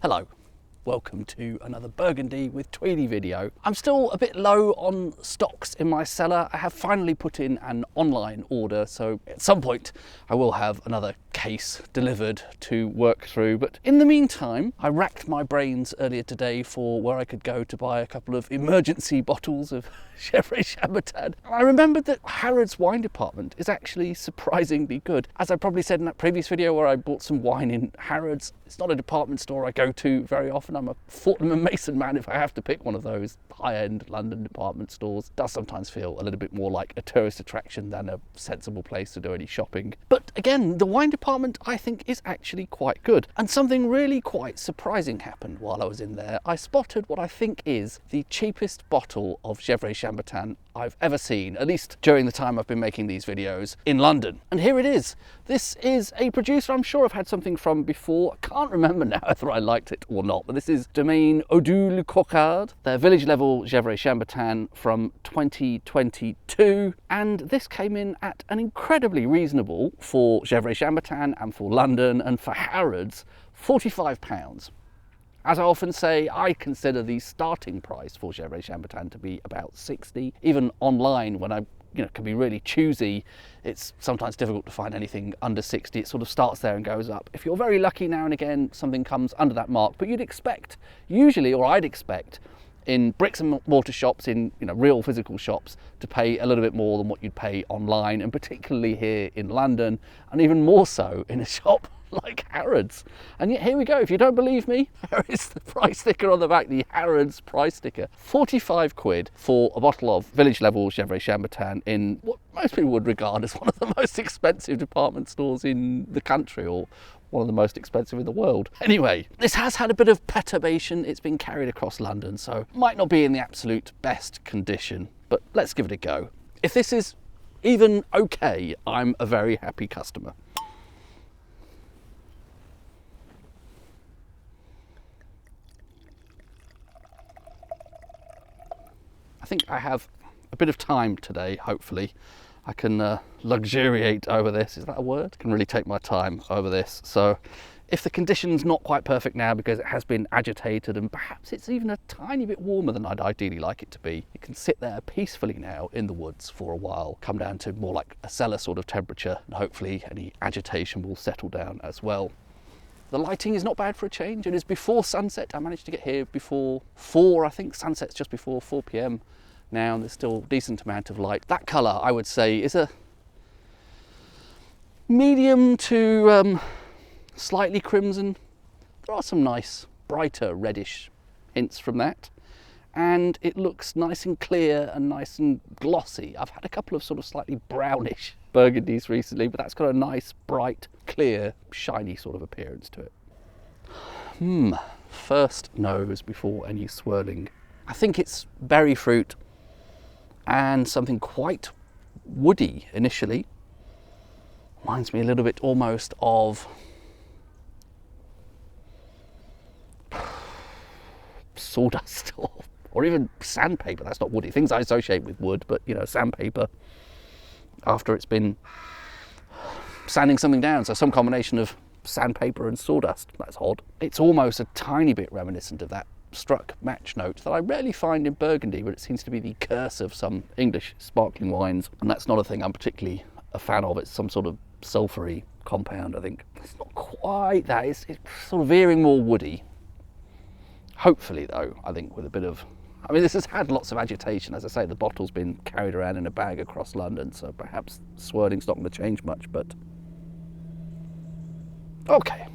Hello, welcome to another Burgundy with Tweedy video. I'm still a bit low on stocks in my cellar. I have finally put in an online order, so at some point I will have another case delivered to work through. But in the meantime, I racked my brains earlier today for where I could go to buy a couple of emergency bottles of Gevrey Chambertin. And I remembered that Harrods wine department is actually surprisingly good. As I probably said in that previous video where I bought some wine in Harrods, it's not a department store I go to very often. I'm a Fortnum and Mason man if I have to pick one of those high-end London department stores. It does sometimes feel a little bit more like a tourist attraction than a sensible place to do any shopping. But again, the wine department I think is actually quite good. And something really quite surprising happened while I was in there. I spotted what I think is the cheapest bottle of Gevrey Chambertin I've ever seen, at least during the time I've been making these videos in London. And here it is. This is a producer I'm sure I've had something from before. I can't remember now whether I liked it or not, but this is Domaine Odoul Coquard, their village level Gevrey Chambertin from 2022. And this came in at an incredibly reasonable, for Gevrey Chambertin and for London and for Harrods, £45. As I often say, I consider the starting price for Gevrey Chambertin to be about 60. Even online, when I can be really choosy, it's sometimes difficult to find anything under 60. It sort of starts there and goes up. If you're very lucky, now and again, something comes under that mark. But you'd expect, usually, or I'd expect, in bricks and mortar shops, in real physical shops, to pay a little bit more than what you'd pay online, and particularly here in London, and even more so in a shop like Harrods. And yet here we go. If you don't believe me, there is the price sticker on the back, the Harrods price sticker. 45 quid for a bottle of village level Gevrey Chambertin in what most people would regard as one of the most expensive department stores in the country, or one of the most expensive in the world. Anyway, this has had a bit of perturbation. It's been carried across London, so might not be in the absolute best condition, but let's give it a go. If this is even okay, I'm a very happy customer. I think I have a bit of time today, hopefully. I can luxuriate over this. Is that a word? I can really take my time over this. So if the condition's not quite perfect now because it has been agitated and perhaps it's even a tiny bit warmer than I'd ideally like it to be, it can sit there peacefully now in the woods for a while, come down to more like a cellar sort of temperature, and hopefully any agitation will settle down as well. The lighting is not bad for a change. It is before sunset. I managed to get here before 4, I think. Sunset's just before 4 p.m. now, and there's still a decent amount of light. That colour, I would say, is a medium to slightly crimson. There are some nice, brighter, reddish hints from that. And it looks nice and clear and nice and glossy. I've had a couple of sort of slightly brownish Burgundies recently, but that's got a nice, bright, clear, shiny sort of appearance to it. First nose before any swirling. I think it's berry fruit and something quite woody initially. Reminds me a little bit almost of sawdust or even sandpaper. That's not woody. Things I associate with wood, but sandpaper after it's been sanding something down. So some combination of sandpaper and sawdust. That's odd. It's almost a tiny bit reminiscent of that struck match note that I rarely find in Burgundy, but it seems to be the curse of some English sparkling wines, and that's not a thing I'm particularly a fan of. It's some sort of sulphury compound, I think. It's not quite that. It's sort of veering more woody. Hopefully, though, I think with a bit of... I mean, this has had lots of agitation. As I say, the bottle's been carried around in a bag across London, so perhaps swirling's not going to change much, but... okay.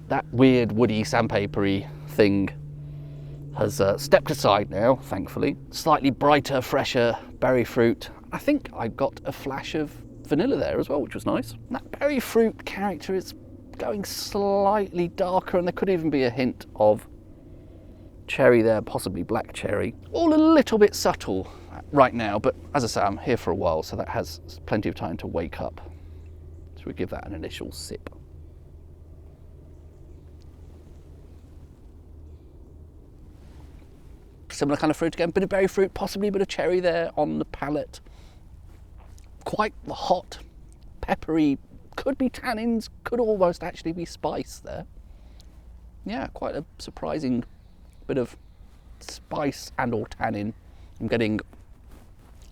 That weird woody sandpapery thing has stepped aside now, thankfully. Slightly brighter, fresher berry fruit. I think I got a flash of vanilla there as well, which was nice. And that berry fruit character is going slightly darker, and there could even be a hint of cherry there, possibly black cherry. All a little bit subtle right now, but as I say, I'm here for a while, so that has plenty of time to wake up. So we give that an initial sip. Similar kind of fruit again, bit of berry fruit, possibly a bit of cherry there on the palate. Quite hot, peppery, could be tannins, could almost actually be spice there. yeah, quite a surprising bit of spice and or tannin I'm getting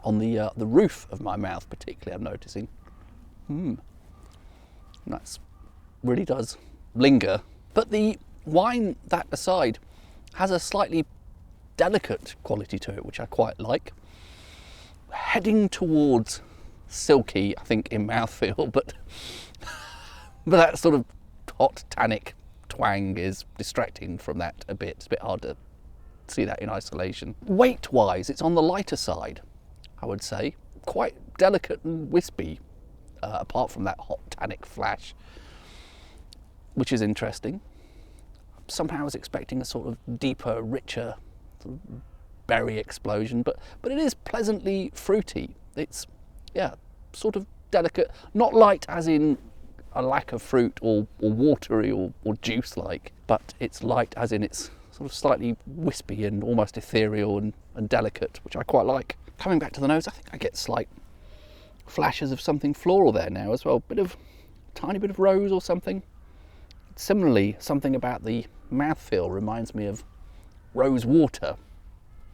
on the roof of my mouth, particularly. I'm noticing. That's really does linger. But the wine, that aside, has a slightly delicate quality to it, which I quite like. Heading towards silky, I think, in mouthfeel, but that sort of hot tannic twang is distracting from that a bit. It's a bit hard to see that in isolation. Weight-wise, it's on the lighter side, I would say. Quite delicate and wispy, apart from that hot tannic flash, which is interesting. Somehow I was expecting a sort of deeper, richer sort of berry explosion, but it is pleasantly fruity. It's, yeah, sort of delicate, not light as in a lack of fruit or watery or juice-like, but it's light as in it's sort of slightly wispy and almost ethereal and delicate, which I quite like. Coming back to the nose, I think I get slight flashes of something floral there now as well. Tiny bit of rose or something. Similarly, something about the mouthfeel reminds me of rose water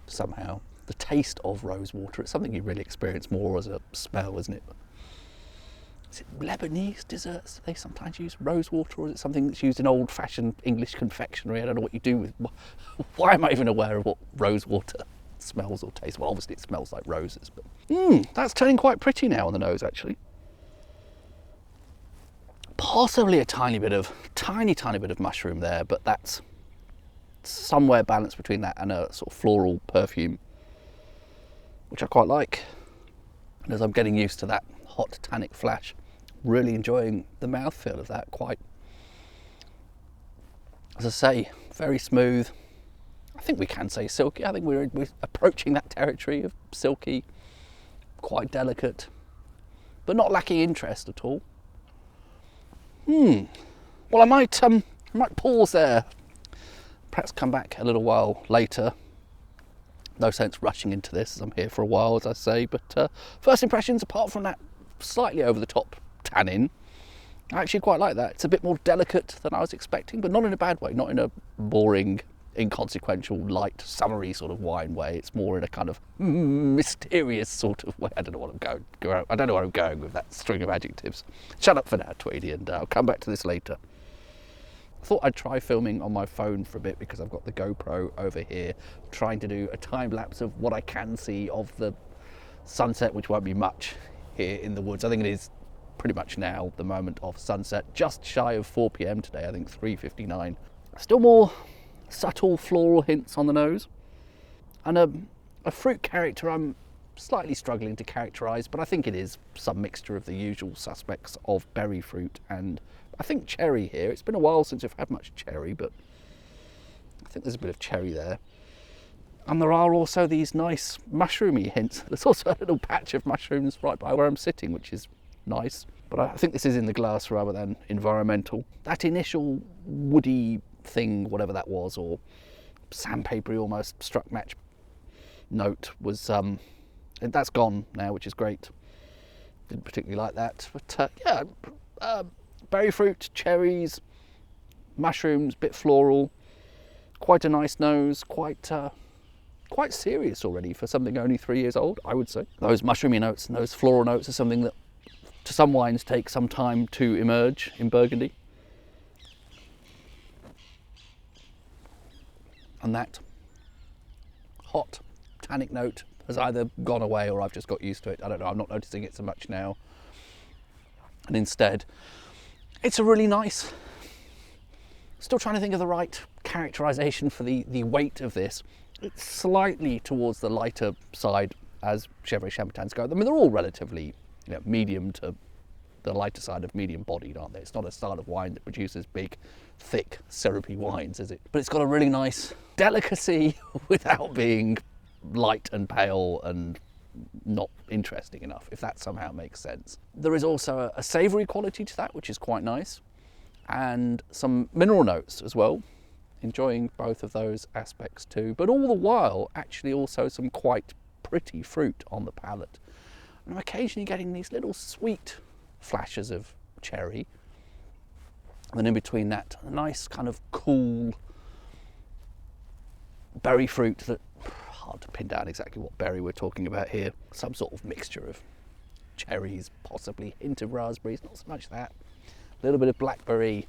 somehow. The taste of rose water, it's something you really experience more as a smell, isn't it? Is it Lebanese desserts? They sometimes use rose water, or is it something that's used in old-fashioned English confectionery? I don't know what you do with... Why am I even aware of what rose water smells or tastes? Well, obviously it smells like roses, but... that's turning quite pretty now on the nose, actually. Possibly a tiny bit of mushroom there, but that's somewhere balanced between that and a sort of floral perfume, which I quite like. And as I'm getting used to that hot tannic flash, really enjoying the mouthfeel of that. Quite, as I say, very smooth. I think we can say silky. I think we're approaching that territory of silky, quite delicate, but not lacking interest at all. Well, I might pause there, perhaps come back a little while later. No sense rushing into this, as I'm here for a while, as I say, but first impressions, apart from that slightly over the top tannin, I actually quite like that. It's a bit more delicate than I was expecting, but not in a bad way, not in a boring, inconsequential, light, summery sort of wine way. It's more in a kind of mysterious sort of way. I don't know what I'm going. I don't know where I'm going with that string of adjectives. Shut up for now, Tweedy, and I'll come back to this later. I thought I'd try filming on my phone for a bit because I've got the GoPro over here, trying to do a time lapse of what I can see of the sunset, which won't be much here in the woods. I think it is pretty much now the moment of sunset, just shy of 4 p.m. today. I think 3:59. Still more subtle floral hints on the nose, and a fruit character I'm slightly struggling to characterise, but I think it is some mixture of the usual suspects of berry fruit and I think cherry here. It's been a while since I've had much cherry, but I think there's a bit of cherry there. And there are also these nice mushroomy hints. There's also a little patch of mushrooms right by where I'm sitting, which is nice. But I think this is in the glass rather than environmental. That initial woody thing, whatever that was, or sandpapery almost struck match note was, that's gone now, which is great. Didn't particularly like that. But yeah, berry fruit, cherries, mushrooms, bit floral, quite a nice nose, quite serious already for something only 3 years old, I would say. Those mushroomy notes and those floral notes are something that to some wines take some time to emerge in Burgundy. And that hot tannic note has either gone away or I've just got used to it. I don't know, I'm not noticing it so much now. And instead, it's a really nice, still trying to think of the right characterization for the weight of this. It's slightly towards the lighter side as Gevrey Chambertins go. I mean, they're all relatively, medium to the lighter side of medium bodied, aren't they? It's not a style of wine that produces big, thick, syrupy wines, is it? But it's got a really nice delicacy without being light and pale and not interesting enough, if that somehow makes sense. There is also a savoury quality to that, which is quite nice, and some mineral notes as well. Enjoying both of those aspects too, but all the while actually also some quite pretty fruit on the palate. And I'm occasionally getting these little sweet flashes of cherry, And then in between that, a nice kind of cool berry fruit that, hard to pin down exactly what berry we're talking about here. Some sort of mixture of cherries, possibly a hint of raspberries, not so much that. A little bit of blackberry,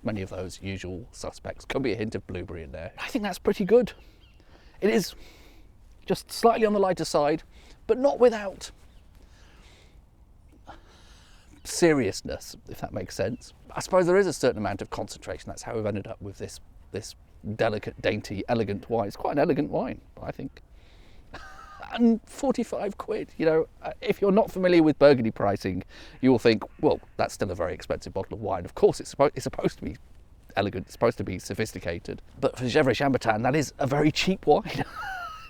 many of those usual suspects. Could be a hint of blueberry in there. I think that's pretty good. It is just slightly on the lighter side, but not without seriousness, if that makes sense. I suppose there is a certain amount of concentration. That's how we've ended up with this delicate, dainty, elegant wine. It's quite an elegant wine, I think. And 45 quid, you know, if you're not familiar with Burgundy pricing, you will think, well, that's still a very expensive bottle of wine. Of course, it's supposed to be elegant, it's supposed to be sophisticated. But for Gevrey Chambertin, that is a very cheap wine.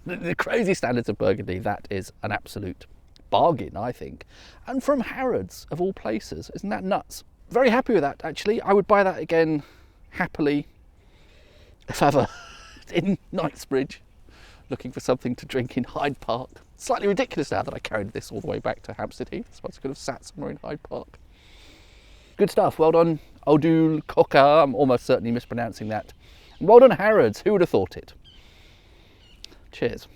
The crazy standards of Burgundy, that is an absolute bargain, I think. And from Harrods, of all places. Isn't that nuts? Very happy with that, actually. I would buy that again happily if ever in Knightsbridge, looking for something to drink in Hyde Park. Slightly ridiculous now that I carried this all the way back to Hampstead Heath. I suppose I could have sat somewhere in Hyde Park. Good stuff. Well done, Odoul, Coquard. I'm almost certainly mispronouncing that. And well done, Harrods. Who would have thought it? Cheers.